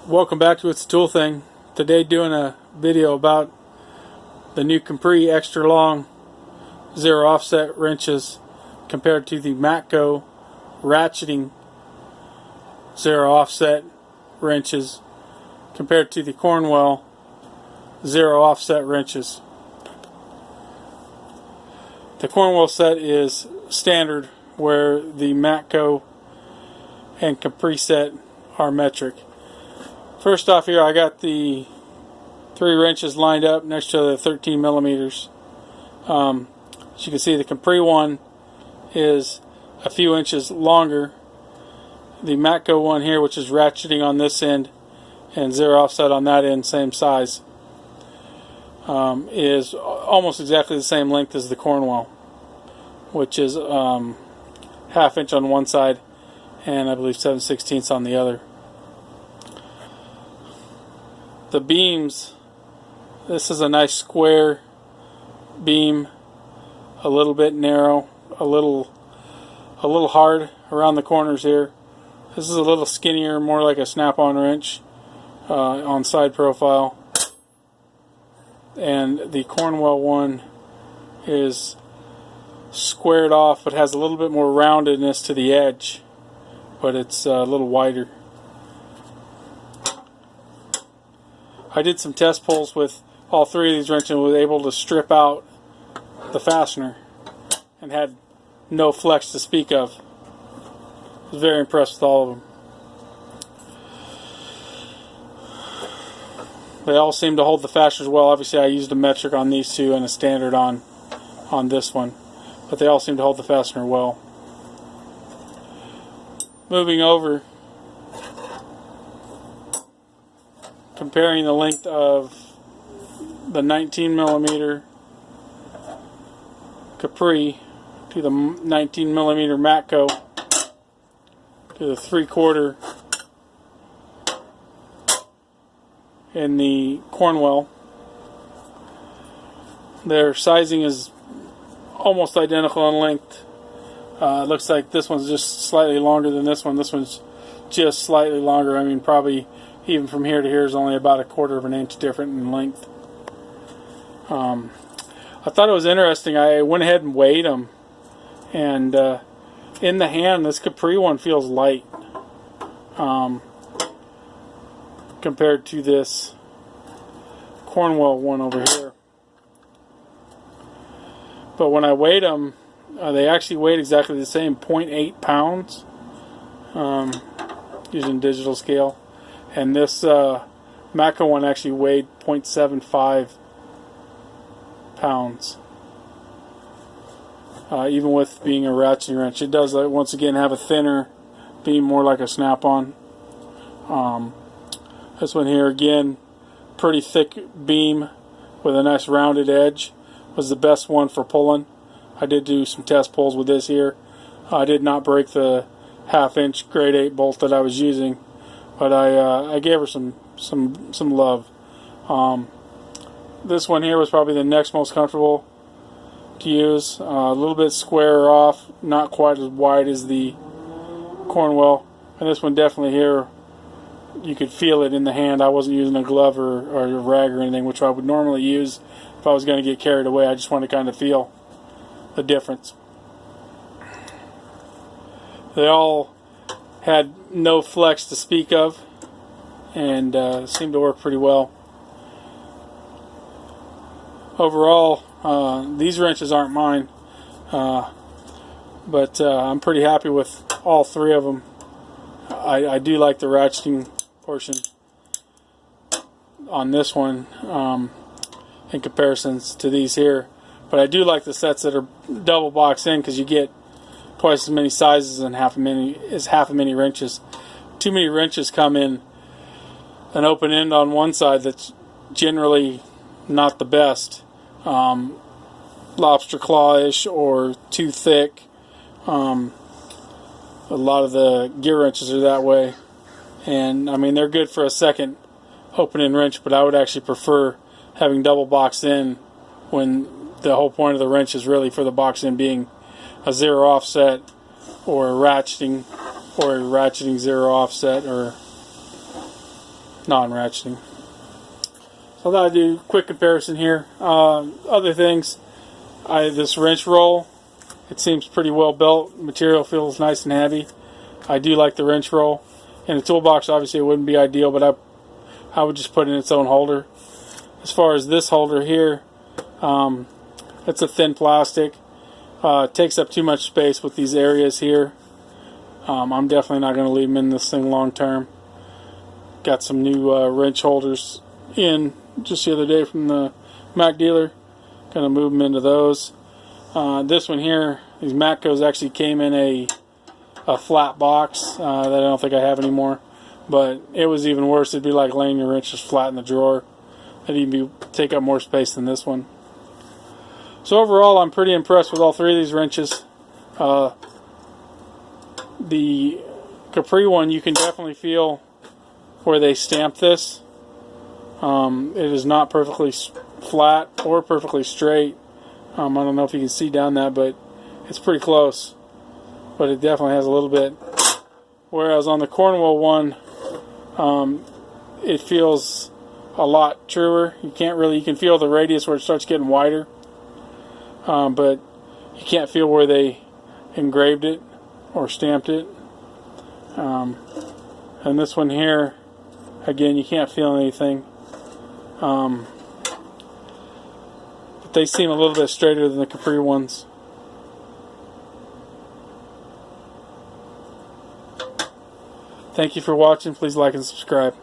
Welcome back to It's a Tool Thing. Today doing a video about the new Capri extra long zero offset wrenches compared to the Matco ratcheting zero offset wrenches compared to the Cornwell zero offset wrenches. The Cornwell set is standard, where the Matco and Capri set are metric. First off, here I got the 3 wrenches lined up next to the 13 millimeters. As you can see, the Capri one is a few inches longer. The Matco one here, which is ratcheting on this end and zero offset on that end, same size, is almost exactly the same length as the Cornwell, which is ½ inch on one side and I believe 7/16 on the other. The beams, this is a nice square beam, a little bit narrow, a little hard around the corners here. This is a little skinnier, more like a snap-on wrench on side profile. And the Cornwell one is squared off, but has a little bit more roundedness to the edge, but it's a little wider. I did some test pulls with all 3 of these wrenches and was able to strip out the fastener and had no flex to speak of. I was very impressed with all of them. They all seem to hold the fasteners well. Obviously I used a metric on these 2 and a standard on this one, but they all seem to hold the fastener well. Moving over, comparing the length of the 19 millimeter Capri to the 19 millimeter Matco to the 3/4 in the Cornwell. Their sizing is almost identical in length. It looks like this one's just slightly longer than this one. This one's just slightly longer. I mean, probably even from here to here is only about 1/4 of an inch different in length. I thought it was interesting. I went ahead and weighed them, and in the hand, this Capri one feels light compared to this Cornwell one over here. But when I weighed them, they actually weighed exactly the same, 0.8 pounds, using digital scale. And this Matco one actually weighed 0.75 pounds. Even with being a ratcheting wrench, it does, once again, have a thinner beam, more like a snap-on. This one here, again, pretty thick beam with a nice rounded edge. Was the best one for pulling. I did do some test pulls with this here. I did not break the ½ inch grade 8 bolt that I was using, but I gave her some love. This one here was probably the next most comfortable to use. A little bit squarer off, not quite as wide as the Cornwell. And this one definitely here, you could feel it in the hand. I wasn't using a glove or a rag or anything, which I would normally use if I was going to get carried away. I just wanted to kind of feel the difference. They all had no flex to speak of, and seemed to work pretty well. Overall, these wrenches aren't mine, but I'm pretty happy with all 3 of them. I do like the ratcheting portion on this one in comparisons to these here, but I do like the sets that are double box in, because you get twice as many sizes and half as many wrenches. Too many wrenches come in an open end on one side that's generally not the best, lobster claw-ish or too thick. A lot of the gear wrenches are that way, and I mean, they're good for a second open-end wrench, but I would actually prefer having double box in, when the whole point of the wrench is really for the box in being a zero offset or a ratcheting zero offset, or non-ratcheting. So I thought I'd do a quick comparison here. Other things, this wrench roll, it seems pretty well built. Material feels nice and heavy. I do like the wrench roll. In a toolbox, obviously it wouldn't be ideal, but I would just put in its own holder. As far as this holder here, it's a thin plastic. It takes up too much space with these areas here. I'm definitely not going to leave them in this thing long term. Got some new wrench holders in just the other day from the Mac dealer. Going to move them into those. This one here, these Matcos actually came in a flat box that I don't think I have anymore. But it was even worse. It'd be like laying your wrenches flat in the drawer. It'd even take up more space than this one. So overall, I'm pretty impressed with all three of these wrenches. The Capri one, you can definitely feel where they stamped this. It is not perfectly flat or perfectly straight. I don't know if you can see down that, but it's pretty close. But it definitely has a little bit. Whereas on the Cornwell one, it feels a lot truer. You can feel the radius where it starts getting wider. But you can't feel where they engraved it or stamped it. And this one here, again, you can't feel anything. But they seem a little bit straighter than the Capri ones. Thank you for watching. Please like and subscribe.